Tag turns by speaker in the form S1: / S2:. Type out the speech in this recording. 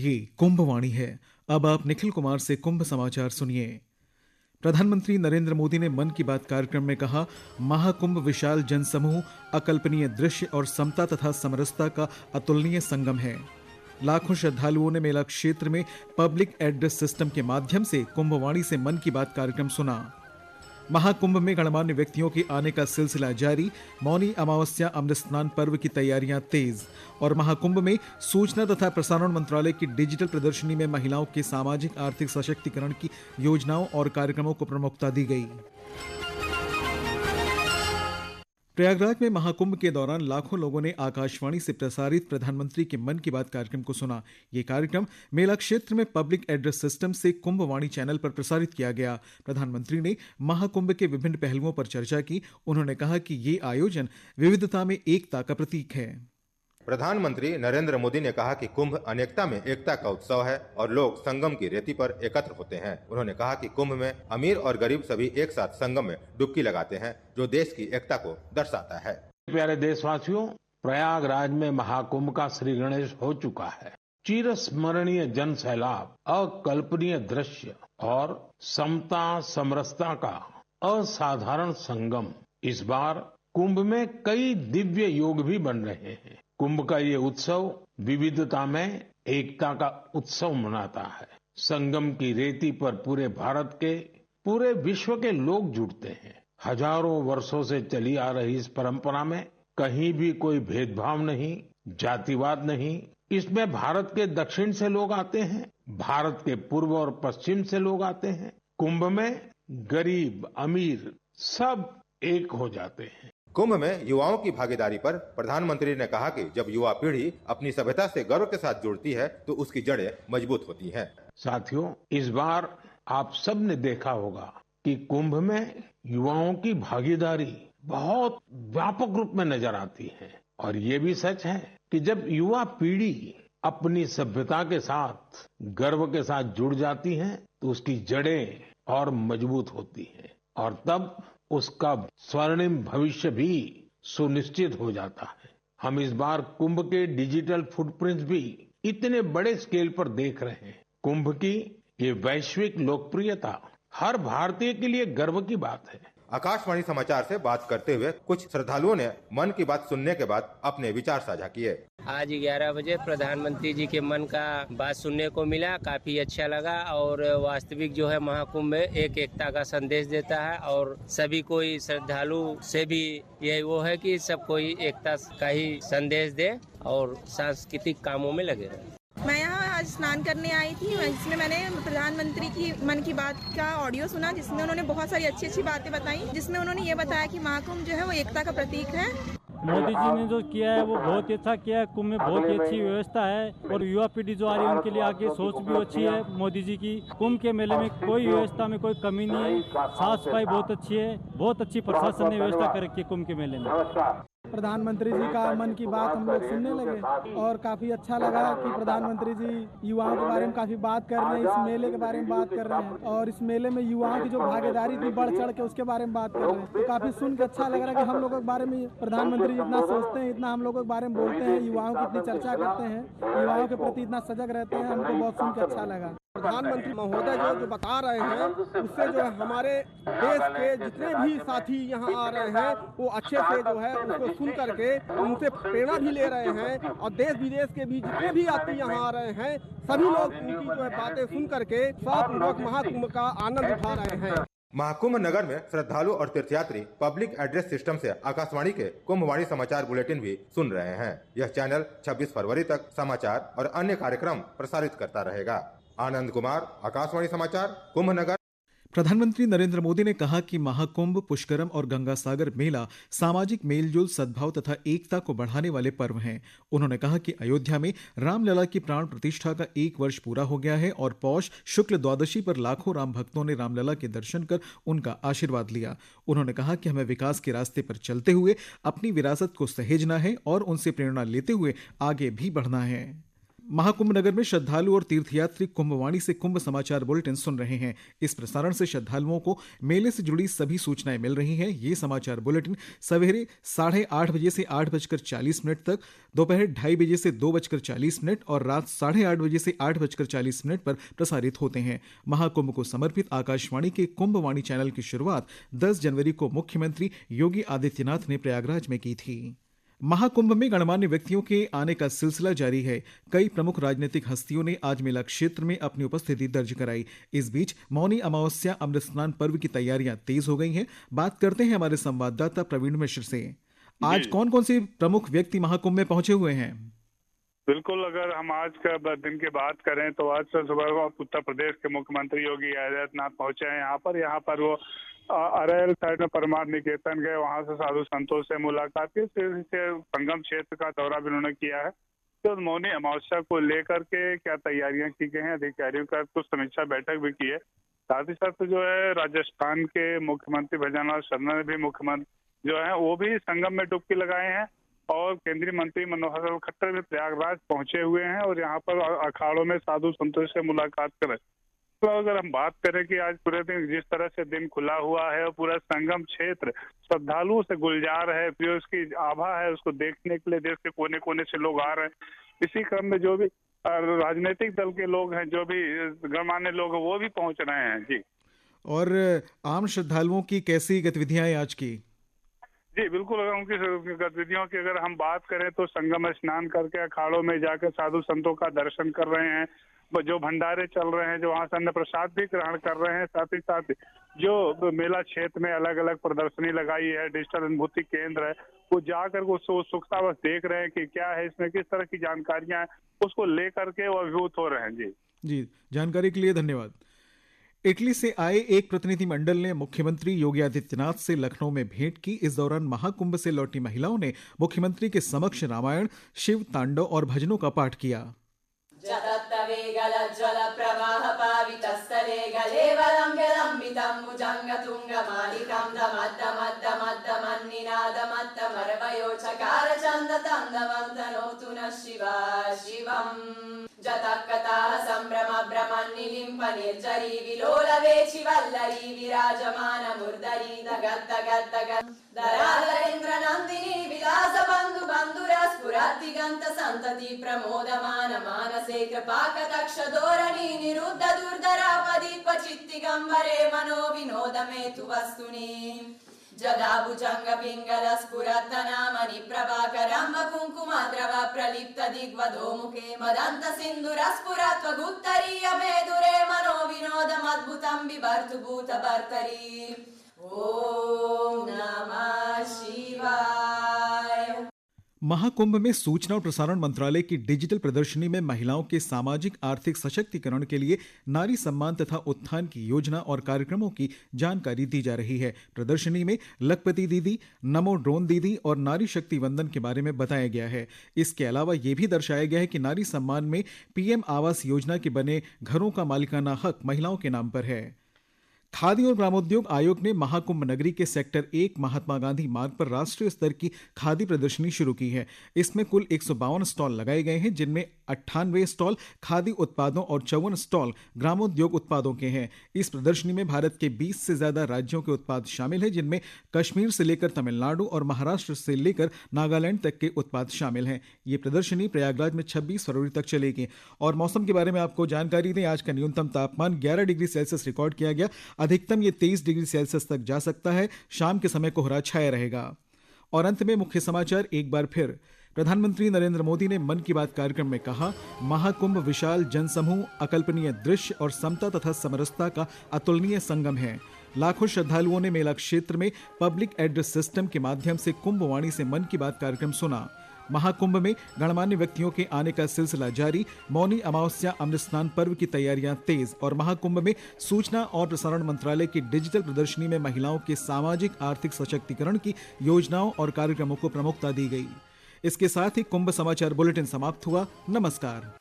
S1: ये कुंभवाणी है। अब आप निखिल कुमार से कुंभ समाचार सुनिए। प्रधानमंत्री नरेंद्र मोदी ने मन की बात कार्यक्रम में कहा, महाकुंभ विशाल जनसमूह, अकल्पनीय दृश्य और समता तथा समरसता का अतुलनीय संगम है। लाखों श्रद्धालुओं ने मेला क्षेत्र में पब्लिक एड्रेस सिस्टम के माध्यम से कुंभवाणी से मन की बात कार्यक्रम सुना। महाकुंभ में गणमान्य व्यक्तियों के आने का सिलसिला जारी। मौनी अमावस्या अमृत स्नान पर्व की तैयारियां तेज। और महाकुंभ में सूचना तथा प्रसारण मंत्रालय की डिजिटल प्रदर्शनी में महिलाओं के सामाजिक आर्थिक सशक्तिकरण की योजनाओं और कार्यक्रमों को प्रमुखता दी गई। प्रयागराज में महाकुंभ के दौरान लाखों लोगों ने आकाशवाणी से प्रसारित प्रधानमंत्री के मन की बात कार्यक्रम को सुना। ये कार्यक्रम मेला क्षेत्र में पब्लिक एड्रेस सिस्टम से कुंभवाणी चैनल पर प्रसारित किया गया। प्रधानमंत्री ने महाकुंभ के विभिन्न पहलुओं पर चर्चा की। उन्होंने कहा कि ये आयोजन विविधता में एकता का प्रतीक है।
S2: प्रधानमंत्री नरेंद्र मोदी ने कहा कि कुंभ अनेकता में एकता का उत्सव है और लोग संगम की रेती पर एकत्र होते हैं। उन्होंने कहा कि कुंभ में अमीर और गरीब सभी एक साथ संगम में डुबकी लगाते हैं, जो देश की एकता को दर्शाता है।
S3: प्यारे देशवासियों, प्रयागराज में महाकुंभ का श्री गणेश हो चुका है। चिरस्मरणीय जन सैलाब, अकल्पनीय दृश्य और समता समरसता का असाधारण संगम। इस बार कुंभ में कई दिव्य योग भी बन रहे हैं। कुंभ का ये उत्सव विविधता में एकता का उत्सव मनाता है। संगम की रेती पर पूरे भारत के, पूरे विश्व के लोग जुड़ते हैं। हजारों वर्षों से चली आ रही इस परंपरा में कहीं भी कोई भेदभाव नहीं, जातिवाद नहीं। इसमें भारत के दक्षिण से लोग आते हैं, भारत के पूर्व और पश्चिम से लोग आते हैं। कुंभ में गरीब अमीर सब एक हो जाते हैं।
S2: कुंभ में युवाओं की भागीदारी पर प्रधानमंत्री ने कहा कि जब युवा पीढ़ी अपनी सभ्यता से गर्व के साथ जुड़ती है तो उसकी जड़ें मजबूत होती हैं।
S3: साथियों, इस बार आप सब ने देखा होगा कि कुंभ में युवाओं की भागीदारी बहुत व्यापक रूप में नजर आती है। और ये भी सच है कि जब युवा पीढ़ी अपनी सभ्यता के साथ गर्व के साथ जुड़ जाती है तो उसकी जड़ें और मजबूत होती है और तब उसका स्वर्णिम भविष्य भी सुनिश्चित हो जाता है। हम इस बार कुंभ के डिजिटल फुटप्रिंट्स भी इतने बड़े स्केल पर देख रहे हैं। कुंभ की ये वैश्विक लोकप्रियता हर भारतीय के लिए गर्व की बात है।
S2: आकाशवाणी समाचार से बात करते हुए कुछ श्रद्धालुओं ने मन की बात सुनने के बाद अपने विचार साझा किए।
S4: आज 11 बजे प्रधानमंत्री जी के मन का बात सुनने को मिला, काफी अच्छा लगा और वास्तविक जो है महाकुंभ में एकता का संदेश देता है और सभी कोई श्रद्धालु से भी यही वो है कि सब कोई एकता का ही संदेश दे और सांस्कृतिक कामों में लगे रहे।
S5: मैं यहाँ आज स्नान करने आई थी, जिसमें मैंने प्रधानमंत्री की मन की बात का ऑडियो सुना, जिसमें उन्होंने बहुत सारी अच्छी अच्छी बातें बताई, जिसमें उन्होंने ये बताया कि महाकुंभ जो है वो एकता का प्रतीक है।
S6: मोदी जी ने जो किया है वो बहुत ही अच्छा किया है। कुंभ में बहुत ही अच्छी व्यवस्था है और युवा पीढ़ी जो आ रही है उनके लिए आगे सोच भी अच्छी है मोदी जी की। कुंभ के मेले में कोई व्यवस्था में कोई कमी नहीं है, साफ सफाई बहुत अच्छी है, बहुत अच्छी प्रशासन ने व्यवस्था कर रखी है कुंभ के मेले में।
S7: प्रधानमंत्री जी का मन की बात हम लोग सुनने लगे और काफी अच्छा लगा कि प्रधानमंत्री जी युवाओं के बारे में काफी बात कर रहे हैं, इस मेले के बारे में बात कर रहे हैं और इस मेले में युवाओं की जो भागीदारी थी बढ़ चढ़ के उसके बारे में बात कर रहे हैं। तो काफी सुन के अच्छा लग रहा है कि हम लोगों के बारे में प्रधानमंत्री इतना सोचते हैं, इतना हम लोगों के बारे में बोलते हैं, युवाओं की इतनी चर्चा करते हैं, युवाओं के प्रति इतना सजग रहते हैं। हमको बहुत सुन के अच्छा लगा।
S8: प्रधानमंत्री महोदय जो बता रहे हैं उससे जो है हमारे देश के जितने भी साथी यहाँ आ रहे हैं वो अच्छे से जो है उसको सुन करके उनसे प्रेरणा भी ले रहे हैं और देश विदेश के भी जितने भी यात्री यहाँ आ रहे हैं सभी लोग उनकी जो है बातें सुन करके सब लोग महाकुंभ का आनंद उठा रहे हैं।
S2: महाकुंभ नगर में श्रद्धालु और तीर्थयात्री पब्लिक एड्रेस सिस्टम से आकाशवाणी के कुंभवाणी समाचार बुलेटिन भी सुन रहे हैं। यह चैनल 26 फरवरी तक समाचार और अन्य कार्यक्रम प्रसारित करता रहेगा। आनंद कुमार, आकाशवाणी समाचार, कुंभ नगर।
S1: प्रधानमंत्री नरेंद्र मोदी ने कहा कि महाकुंभ, पुष्करम और गंगा सागर मेला सामाजिक मेलजोल, सद्भाव तथा एकता को बढ़ाने वाले पर्व हैं। उन्होंने कहा कि अयोध्या में रामलला की प्राण प्रतिष्ठा का 1 वर्ष पूरा हो गया है और पौष शुक्ल द्वादशी पर लाखों राम भक्तों ने रामलला के दर्शन कर उनका आशीर्वाद लिया। उन्होंने कहा कि हमें विकास के रास्ते पर चलते हुए अपनी विरासत को सहेजना है और उनसे प्रेरणा लेते हुए आगे भी बढ़ना है। महाकुंभ नगर में श्रद्धालु और तीर्थयात्री कुंभवाणी से कुंभ समाचार बुलेटिन सुन रहे हैं। इस प्रसारण से श्रद्धालुओं को मेले से जुड़ी सभी सूचनाएं मिल रही हैं। ये समाचार बुलेटिन सवेरे 8:30 बजे से 8:40 तक, दोपहर 2:30 बजे से 2:40 और रात 8:30 बजे से 8:40 पर प्रसारित होते हैं। महाकुंभ को समर्पित आकाशवाणी के कुंभवाणी चैनल की शुरुआत 10 जनवरी को मुख्यमंत्री योगी आदित्यनाथ ने प्रयागराज में की थी। महाकुंभ में गणमान्य व्यक्तियों के आने का सिलसिला जारी है। कई प्रमुख राजनीतिक हस्तियों ने आज मेला क्षेत्र में अपनी उपस्थिति दर्ज कराई। इस बीच मौनी अमावस्या अमृत स्नान पर्व की तैयारियां तेज हो गई हैं। बात करते हैं हमारे संवाददाता प्रवीण मिश्र से। आज कौन कौन से प्रमुख व्यक्ति महाकुंभ में पहुंचे हुए हैं?
S9: बिल्कुल, अगर हम आज का दिन की बात करें तो आज से सुबह उत्तर प्रदेश के मुख्यमंत्री योगी आदित्यनाथ पहुंचे हैं यहाँ पर वो अरैल साइड में परमार निकेतन गए, वहां से साधु संतों से मुलाकात की, फिर संगम क्षेत्र का दौरा भी उन्होंने किया है। तो मौनी अमावस्या को लेकर के क्या तैयारियां की गई हैं, अधिकारियों का कुछ समीक्षा बैठक भी की है। साथ ही साथ जो है राजस्थान के मुख्यमंत्री भजनलाल शर्मा ने भी मुख्यमंत्री जो है वो भी संगम में डुबकी लगाए हैं और केंद्रीय मंत्री मनोहर लाल खट्टर भी प्रयागराज पहुंचे हुए हैं और यहाँ पर अखाड़ों में साधु संतों से मुलाकात करें। तो अगर हम बात करें कि आज पूरे दिन जिस तरह से दिन खुला हुआ है और पूरा संगम क्षेत्र श्रद्धालुओं से गुलजार है, फिर उसकी आभा है, उसको देखने के लिए देश के कोने कोने से लोग आ रहे हैं। इसी क्रम में जो भी राजनीतिक दल के लोग हैं, जो भी गणमान्य लोग हैं, वो भी पहुंच रहे हैं जी।
S1: और आम श्रद्धालुओं की कैसी गतिविधियां हैं आज की?
S9: जी बिल्कुल, अगर उनकी गतिविधियों की अगर हम बात करें तो संगम में स्नान करके अखाड़ों में जाकर साधु संतों का दर्शन कर रहे हैं, जो भंडारे चल रहे हैं, जो वहाँ से अन्न प्रसाद भी ग्रहण कर रहे हैं। साथ ही साथ जो मेला क्षेत्र में अलग अलग प्रदर्शनी लगाई है, डिजिटल अनुभूति केंद्र है, वो जाकर उसको उत्सुकता बस देख रहे हैं कि क्या है इसमें, किस तरह की जानकारियां हैं, उसको लेकर के वो अभिभूत हो रहे हैं। जी
S1: जानकारी के लिए धन्यवाद। इटली से आए एक प्रतिनिधिमंडल ने मुख्यमंत्री योगी आदित्यनाथ से लखनऊ में भेंट की। इस दौरान महाकुंभ से लौटी महिलाओं ने मुख्यमंत्री के समक्ष रामायण, शिव तांडव और भजनों का पाठ किया।
S10: जतकताः संभ्रम भ्रमन्निलिम्प निर्जरी विलोल वेचि वल्लरी विराजमान मूर्धरी दगद्दगद्दगद् धराधरेन्द्र नन्दिनी विलास बन्धु बन्धुर स्फुरद्दिगन्त सन्तति प्रमोदमान मानसे कृपाकटाक्ष धोरणी निरुद्ध दुर्धरापदि क्वचित्तिगम्बरे मनो विनोद मेतु वस्तुनि जदा भुजंग पिंगल स्फुरत् नामनि प्रभाकरं कुंकुमद्रव प्रलिप्त दिग्वधो मुखे मदन्त सिन्धुर स्फुरत् गुत्तरीय मेदुरे मनो विनोदमद्भुतं बिभर्तु भूतभर्तरी। ओम नमः शिवाय।
S1: महाकुंभ में सूचना और प्रसारण मंत्रालय की डिजिटल प्रदर्शनी में महिलाओं के सामाजिक आर्थिक सशक्तिकरण के लिए नारी सम्मान तथा उत्थान की योजना और कार्यक्रमों की जानकारी दी जा रही है। प्रदर्शनी में लखपति दीदी, नमो ड्रोन दीदी और नारी शक्ति वंदन के बारे में बताया गया है। इसके अलावा यह भी दर्शाया गया है कि नारी सम्मान में पीएम आवास योजना के बने घरों का मालिकाना हक महिलाओं के नाम पर है। खादी और ग्रामोद्योग आयोग ने महाकुंभ नगरी के सेक्टर 1 महात्मा गांधी मार्ग पर राष्ट्रीय स्तर की खादी प्रदर्शनी शुरू की है। इसमें कुल 152 स्टॉल लगाए गए हैं, जिनमें 98 स्टॉल खादी उत्पादों और 54 स्टॉल ग्रामोद्योग उत्पादों के हैं। इस प्रदर्शनी में भारत के 20 से ज्यादा राज्यों के उत्पाद शामिल हैं, जिनमें कश्मीर से लेकर तमिलनाडु और महाराष्ट्र से लेकर नागालैंड तक के उत्पाद शामिल हैं। ये प्रदर्शनी प्रयागराज में 26 फरवरी तक चलेगी। और मौसम के बारे में आपको जानकारी दें, आज का न्यूनतम तापमान 11 डिग्री सेल्सियस रिकॉर्ड किया गया। अधिकतम ये 23 डिग्री सेल्सियस तक जा सकता है। शाम के समय कोहरा छाया रहेगा। और अंत में मुख्य समाचार एक बार फिर। प्रधानमंत्री नरेंद्र मोदी ने मन की बात कार्यक्रम में कहा, महाकुंभ विशाल जनसमूह, अकल्पनीय दृश्य और समता तथा समरसता का अतुलनीय संगम है। लाखों श्रद्धालुओं ने मेला क्षेत्र में पब्लिक एड्रेस सिस्टम के माध्यम से कुंभवाणी से मन की बात कार्यक्रम सुना। महाकुंभ में गणमान्य व्यक्तियों के आने का सिलसिला जारी। मौनी अमावस्या अमृत स्नान पर्व की तैयारियां तेज। और महाकुंभ में सूचना और प्रसारण मंत्रालय की डिजिटल प्रदर्शनी में महिलाओं के सामाजिक आर्थिक सशक्तिकरण की योजनाओं और कार्यक्रमों को प्रमुखता दी गई। इसके साथ ही कुंभ समाचार बुलेटिन समाप्त हुआ। नमस्कार।